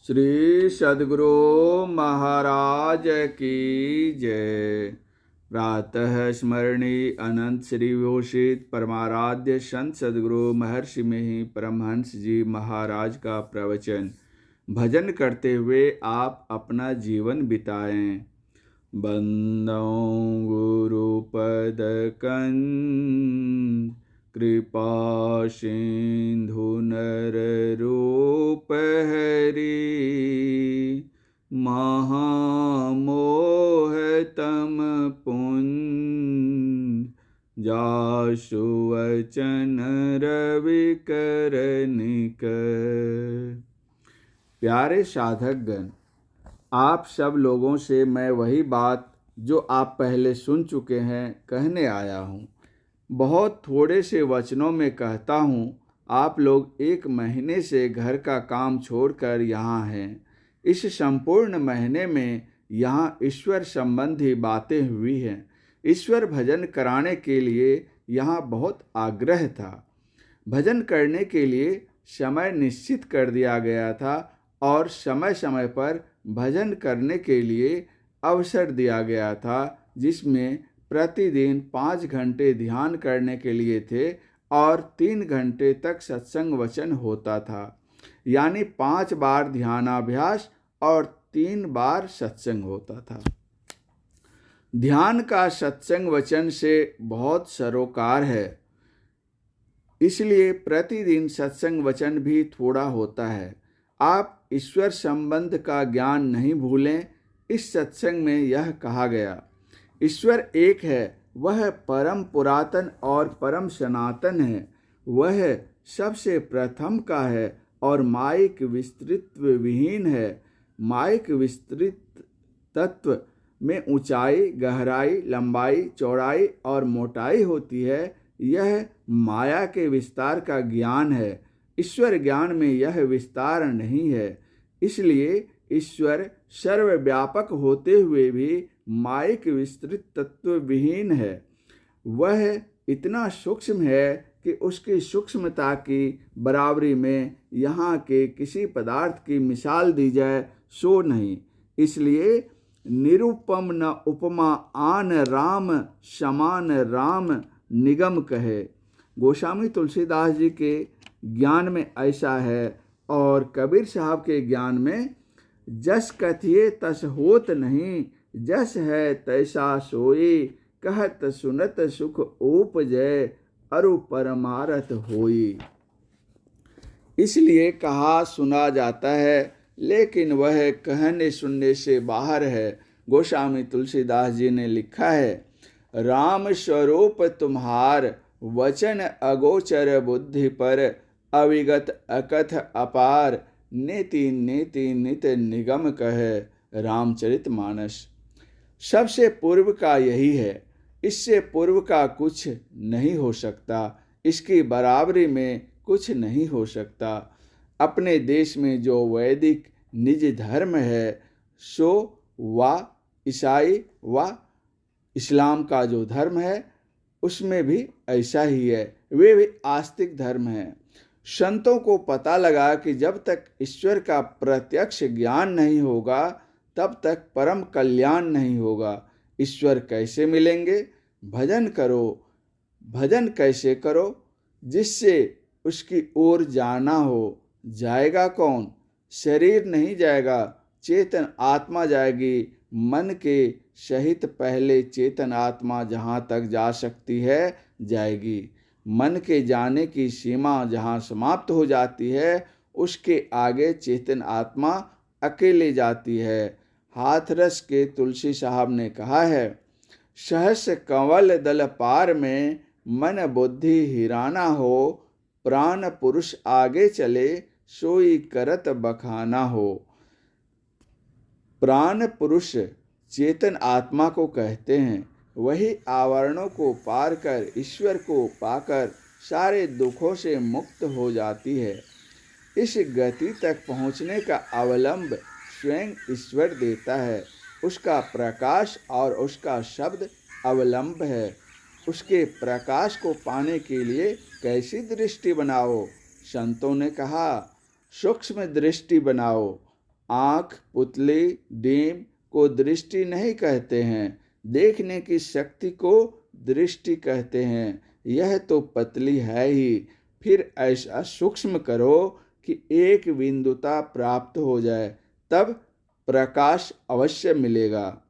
श्री सद्गुरु महाराज की जय। प्रातः स्मरणीय अनंत श्री विभूषित परमाराध्य संत सद्गुरु महर्षि में ही परमहंस जी महाराज का प्रवचन भजन करते हुए आप अपना जीवन बिताएं। बंदौ गुरुपद कंद कृपा सिंधु नर रूप हरि महामोह तम पुंज जासु वचन रवि कर निकर। प्यारे साधकगण, आप सब लोगों से मैं वही बात जो आप पहले सुन चुके हैं कहने आया हूँ। बहुत थोड़े से वचनों में कहता हूँ। आप लोग 1 महीने से घर का काम छोड़कर यहाँ हैं। इस संपूर्ण महीने में यहाँ ईश्वर संबंधी बातें हुई हैं। ईश्वर भजन कराने के लिए यहाँ बहुत आग्रह था। भजन करने के लिए समय निश्चित कर दिया गया था और समय समय पर भजन करने के लिए अवसर दिया गया था, जिसमें प्रतिदिन 5 घंटे ध्यान करने के लिए थे और 3 घंटे तक सत्संग वचन होता था। यानी 5 बार ध्यानाभ्यास और 3 बार सत्संग होता था। ध्यान का सत्संग वचन से बहुत सरोकार है, इसलिए प्रतिदिन सत्संग वचन भी थोड़ा होता है। आप ईश्वर संबंध का ज्ञान नहीं भूलें। इस सत्संग में यह कहा गया, ईश्वर एक है, वह परम पुरातन और परम सनातन है। वह सबसे प्रथम का है और मायिक विस्तृत्व विहीन है। मायिक विस्तृत तत्व में ऊंचाई, गहराई, लंबाई, चौड़ाई और मोटाई होती है। यह माया के विस्तार का ज्ञान है। ईश्वर ज्ञान में यह विस्तार नहीं है। इसलिए ईश्वर सर्वव्यापक होते हुए भी मायिक विस्तृत तत्व विहीन है। वह इतना सूक्ष्म है कि उसकी सूक्ष्मता की बराबरी में यहाँ के किसी पदार्थ की मिसाल दी जाए सो नहीं। इसलिए निरुपम न उपमा आन राम समान राम निगम कहे। गोस्वामी तुलसीदास जी के ज्ञान में ऐसा है और कबीर साहब के ज्ञान में जस कथिए तस होत नहीं, जस है तैसा सोई, कहत सुनत सुख उपजय, अरु परमारथ होई। इसलिए कहा सुना जाता है, लेकिन वह कहने सुनने से बाहर है। गोस्वामी तुलसीदास जी ने लिखा है, राम स्वरूप तुम्हार वचन अगोचर बुद्धि पर, अविगत अकथ अपार, नेति नेति नित निगम कहे। रामचरितमानस। सबसे पूर्व का यही है। इससे पूर्व का कुछ नहीं हो सकता। इसकी बराबरी में कुछ नहीं हो सकता। अपने देश में जो वैदिक निज धर्म है, सो व ईसाई व इस्लाम का जो धर्म है, उसमें भी ऐसा ही है। वे भी आस्तिक धर्म हैं। संतों को पता लगा कि जब तक ईश्वर का प्रत्यक्ष ज्ञान नहीं होगा, तब तक परम कल्याण नहीं होगा। ईश्वर कैसे मिलेंगे? भजन करो। भजन कैसे करो? जिससे उसकी ओर जाना हो। जाएगा कौन? शरीर नहीं जाएगा, चेतन आत्मा जाएगी। मन के सहित पहले चेतन आत्मा जहाँ तक जा सकती है, जाएगी। मन के जाने की सीमा जहाँ समाप्त हो जाती है, उसके आगे चेतन आत्मा अकेले जाती है। हाथरस के तुलसी साहब ने कहा है, सहस कंवल दल पार में, मन बुद्धि हिराना हो, प्राण पुरुष आगे चले, सोई करत बखाना हो। प्राण पुरुष चेतन आत्मा को कहते हैं। वही आवरणों को पार कर ईश्वर को पाकर सारे दुखों से मुक्त हो जाती है। इस गति तक पहुँचने का अवलंब स्वयं ईश्वर देता है। उसका प्रकाश और उसका शब्द अवलंब है। उसके प्रकाश को पाने के लिए कैसी दृष्टि बनाओ? संतों ने कहा, सूक्ष्म दृष्टि बनाओ। आँख, पुतली, डीम को दृष्टि नहीं कहते हैं, देखने की शक्ति को दृष्टि कहते हैं। यह तो पतली है ही, फिर ऐसा सूक्ष्म करो कि एक बिंदुता प्राप्त हो जाए, तब प्रकाश अवश्य मिलेगा।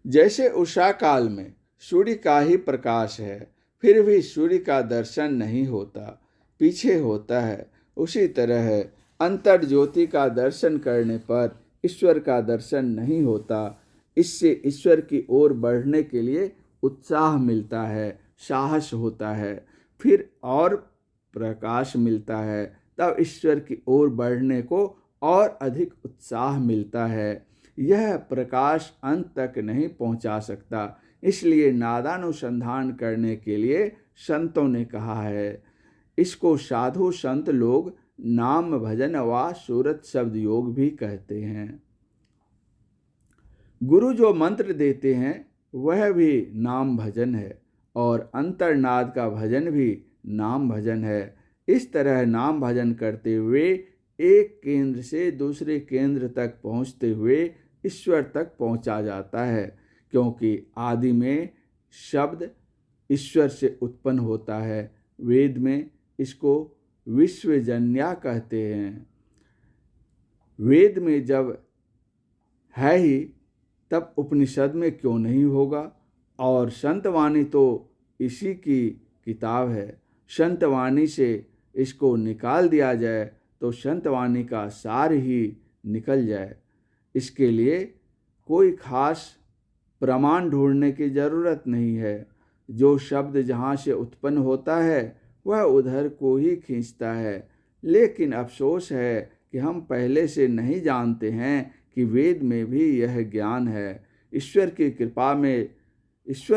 जैसे उषा काल में सूर्य का ही प्रकाश है, फिर भी सूर्य का दर्शन नहीं होता, पीछे होता है, उसी तरह अंतर ज्योति का दर्शन करने पर ईश्वर का दर्शन नहीं होता। इससे ईश्वर की ओर बढ़ने के लिए उत्साह मिलता है, साहस होता है, फिर और प्रकाश मिलता है, तब ईश्वर की ओर बढ़ने को और अधिक उत्साह मिलता है। यह प्रकाश अंत तक नहीं पहुंचा सकता, इसलिए नादानुसंधान करने के लिए संतों ने कहा है। इसको साधु संत लोग नाम भजन व सूरत शब्द योग भी कहते हैं। गुरु जो मंत्र देते हैं वह भी नाम भजन है, और अंतर्नाद का भजन भी नाम भजन है। इस तरह नाम भजन करते हुए एक केंद्र से दूसरे केंद्र तक पहुँचते हुए ईश्वर तक पहुँचा जाता है, क्योंकि आदि में शब्द ईश्वर से उत्पन्न होता है। वेद में इसको विश्वजन्या कहते हैं। वेद में जब है ही, तब उपनिषद में क्यों नहीं होगा? और संतवाणी तो इसी की किताब है। संतवाणी से इसको निकाल दिया जाए तो संतवाणी का सार ही निकल जाए। इसके लिए कोई खास प्रमाण ढूंढने की ज़रूरत नहीं है। जो शब्द जहाँ से उत्पन्न होता है वह उधर को ही खींचता है। लेकिन अफसोस है कि हम पहले से नहीं जानते हैं कि वेद में भी यह ज्ञान है। ईश्वर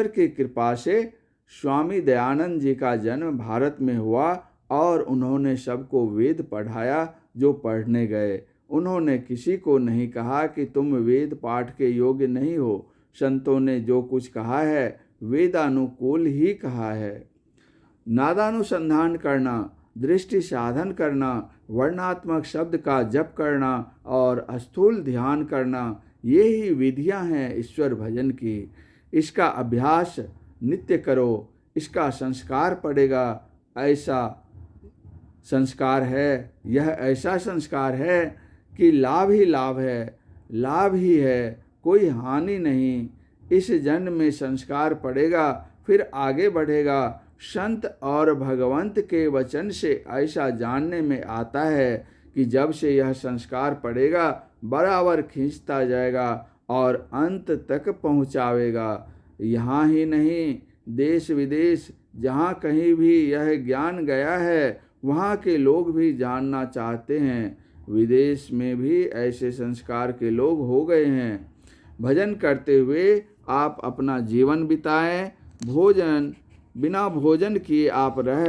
की कृपा से स्वामी दयानंद जी का जन्म भारत में हुआ और उन्होंने सबको वेद पढ़ाया जो पढ़ने गए। उन्होंने किसी को नहीं कहा कि तुम वेद पाठ के योग्य नहीं हो। संतों ने जो कुछ कहा है वेदानुकूल ही कहा है। नादानुसंधान करना, दृष्टि साधन करना, वर्णात्मक शब्द का जप करना और स्थूल ध्यान करना, ये ही विधियां हैं ईश्वर भजन की। इसका अभ्यास नित्य करो, इसका संस्कार पड़ेगा। ऐसा संस्कार है, यह ऐसा संस्कार है कि लाभ ही लाभ है, लाभ ही है, कोई हानि नहीं। इस जन्म में संस्कार पड़ेगा, फिर आगे बढ़ेगा। संत और भगवंत के वचन से ऐसा जानने में आता है कि जब से यह संस्कार पड़ेगा बराबर खींचता जाएगा और अंत तक पहुँचावेगा। यहाँ ही नहीं, देश विदेश जहाँ कहीं भी यह ज्ञान गया है वहाँ के लोग भी जानना चाहते हैं। विदेश में भी ऐसे संस्कार के लोग हो गए हैं। भजन करते हुए आप अपना जीवन बिताएं। बिना भोजन किए आप रह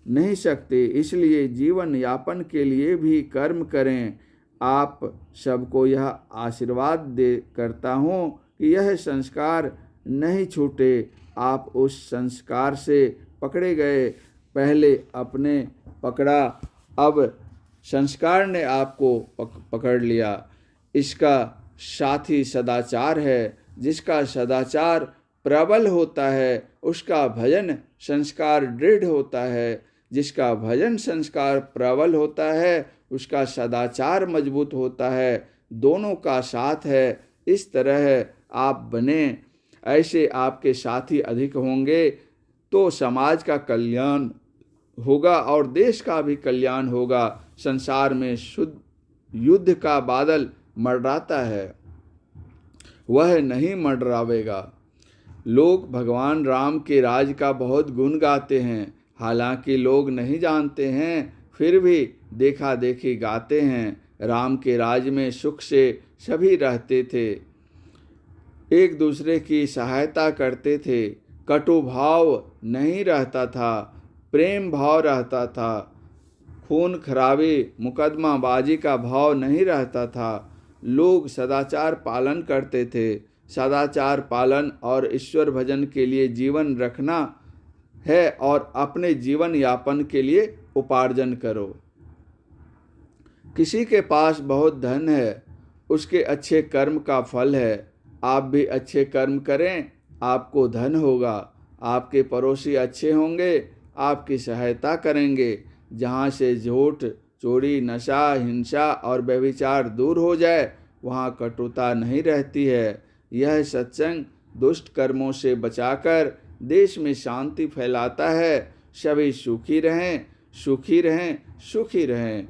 नहीं सकते, इसलिए जीवन यापन के लिए भी कर्म करें। आप सबको यह आशीर्वाद करता हूँ कि यह संस्कार नहीं छूटे। आप उस संस्कार से पकड़े गए, पहले अपने पकड़ा, अब संस्कार ने आपको पकड़ लिया। इसका साथी सदाचार है। जिसका सदाचार प्रबल होता है उसका भजन संस्कार दृढ़ होता है। जिसका भजन संस्कार प्रबल होता है उसका सदाचार मजबूत होता है। दोनों का साथ है। इस तरह आप बने, ऐसे आपके साथी अधिक होंगे तो समाज का कल्याण होगा और देश का भी कल्याण होगा। संसार में शुद्ध युद्ध का बादल मंडराता है, वह नहीं मंडरावेगा। लोग भगवान राम के राज का बहुत गुण गाते हैं, हालांकि लोग नहीं जानते हैं, फिर भी देखा देखी गाते हैं। राम के राज में सुख से सभी रहते थे, एक दूसरे की सहायता करते थे, कटु भाव नहीं रहता था, प्रेम भाव रहता था, खून खराबी मुकदमाबाजी का भाव नहीं रहता था। लोग सदाचार पालन करते थे। सदाचार पालन और ईश्वर भजन के लिए जीवन रखना है और अपने जीवन यापन के लिए उपार्जन करो। किसी के पास बहुत धन है, उसके अच्छे कर्म का फल है। आप भी अच्छे कर्म करें, आपको धन होगा। आपके पड़ोसी अच्छे होंगे, आपकी सहायता करेंगे। जहाँ से झूठ, चोरी, नशा, हिंसा और व्यभिचार दूर हो जाए, वहाँ कटुता नहीं रहती है। यह सत्संग दुष्ट कर्मों से बचाकर देश में शांति फैलाता है। सभी सुखी रहें, सुखी रहें, सुखी रहें।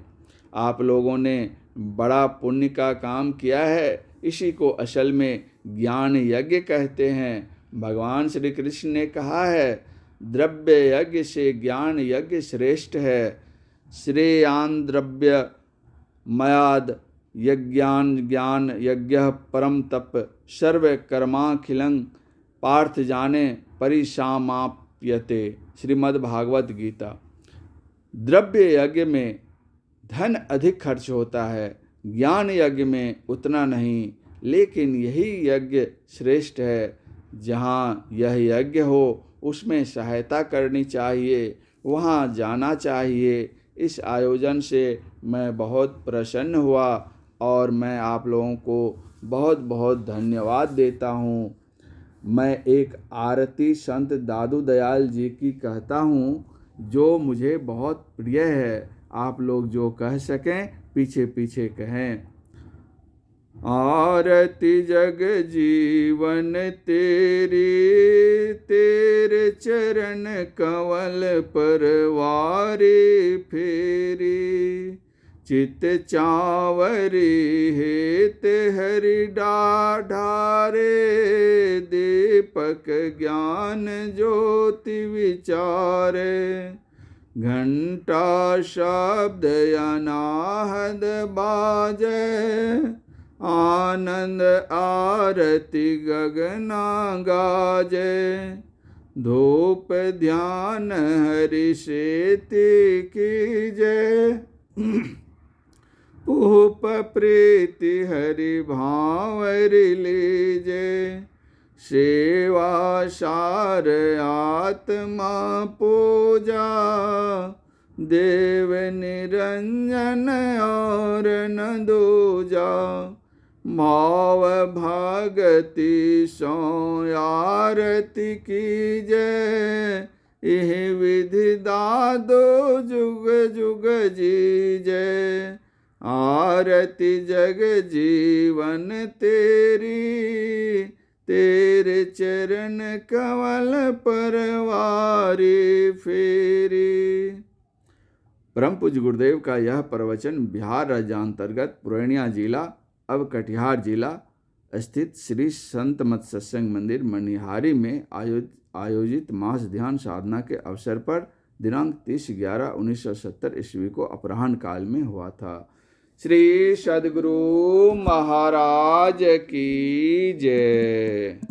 आप लोगों ने बड़ा पुण्य का काम किया है। इसी को असल में ज्ञान यज्ञ कहते हैं। भगवान श्री कृष्ण ने कहा है, द्रव्य यज्ञ से ज्ञान यज्ञ श्रेष्ठ है। श्रेयान द्रव्य मयाद यज्ञान ज्ञान यज्ञ परम तप सर्व कर्माखिलं पार्थ जाने परिसामाप्यते। श्रीमद् भागवत गीता। द्रव्य यज्ञ में धन अधिक खर्च होता है, ज्ञान यज्ञ में उतना नहीं, लेकिन यही यज्ञ श्रेष्ठ है। जहाँ यह यज्ञ हो उसमें सहायता करनी चाहिए, वहाँ जाना चाहिए। इस आयोजन से मैं बहुत प्रसन्न हुआ और मैं आप लोगों को बहुत बहुत धन्यवाद देता हूँ। मैं एक आरती संत दादू दयाल जी की कहता हूँ, जो मुझे बहुत प्रिय है। आप लोग जो कह सकें पीछे पीछे कहें। आरती जग जीवन तेरी, तेरे चरण कमल परवारी फेरी। चित चावरी हेत हरि ढारे, दीपक ज्ञान ज्योति विचारे। घंटा शब्द अनाहद बाजे, आनंद आरती गगना गाजे। धूप ध्यान हरि सेति कीजे, पुप प्रीति हरि भावरि लीजे। सेवा सार आत्मा पूजा, देव निरंजन और न दूजा। भाव भगति सो आरती कीजे, यह विधि दादो जुग जुग जीजे। आरती जग जीवन तेरी, तेरे चरण कमल परवारी फेरी। परम पूज्य गुरुदेव का यह प्रवचन बिहार राज्य अंतर्गत पूर्णिया जिला, अब कटिहार जिला स्थित श्री संत मत सत्संग मंदिर मनिहारी में आयोजित मास ध्यान साधना के अवसर पर दिनांक 30/11/1970 ईस्वी को अपराह्न काल में हुआ था। श्री सद्गुरु महाराज की जय।